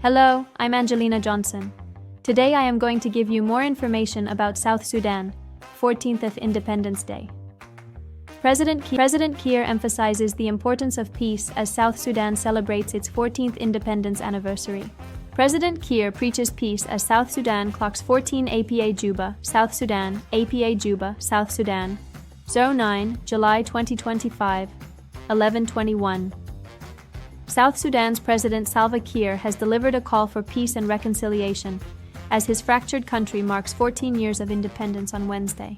Hello, I'm Angelina Johnson. Today I am going to give you more information about South Sudan, 14th Independence Day. President Kiir emphasizes the importance of peace as South Sudan celebrates its 14th independence anniversary. President Kiir preaches peace as South Sudan clocks 14 APA Juba, South Sudan, APA Juba, South Sudan, 09, July 2025, 11:21. South Sudan's President Salva Kiir has delivered a call for peace and reconciliation as his fractured country marks 14 years of independence on Wednesday.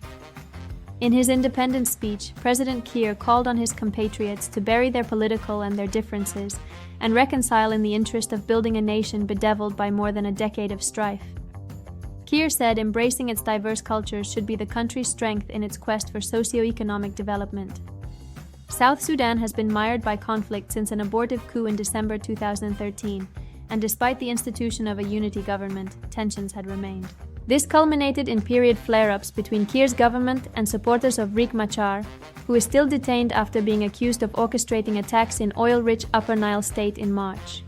In his independence speech, President Kiir called on his compatriots to bury their political and their differences and reconcile in the interest of building a nation bedeviled by more than a decade of strife. Kiir said embracing its diverse cultures should be the country's strength in its quest for socio-economic development. South Sudan has been mired by conflict since an abortive coup in December 2013, and despite the institution of a unity government, tensions had remained. This culminated in period flare-ups between Kiir's government and supporters of Riek Machar, who is still detained after being accused of orchestrating attacks in oil-rich Upper Nile state in March.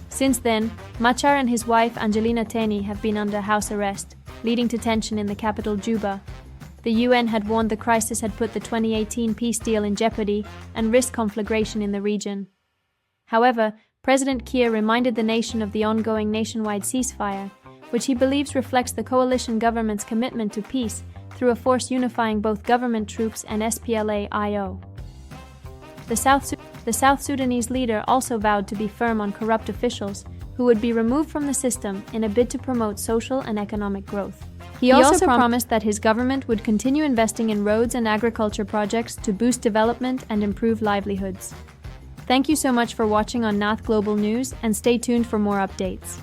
Since then, Machar and his wife Angelina Teny have been under house arrest, leading to tension in the capital Juba. The UN had warned the crisis had put the 2018 peace deal in jeopardy and risked conflagration in the region. However, President Kiir reminded the nation of the ongoing nationwide ceasefire, which he believes reflects the coalition government's commitment to peace through a force unifying both government troops and SPLA-IO. The South Sudanese leader also vowed to be firm on corrupt officials who would be removed from the system in a bid to promote social and economic growth. He also promised that his government would continue investing in roads and agriculture projects to boost development and improve livelihoods. Thank you so much for watching on Naath Global News, and stay tuned for more updates.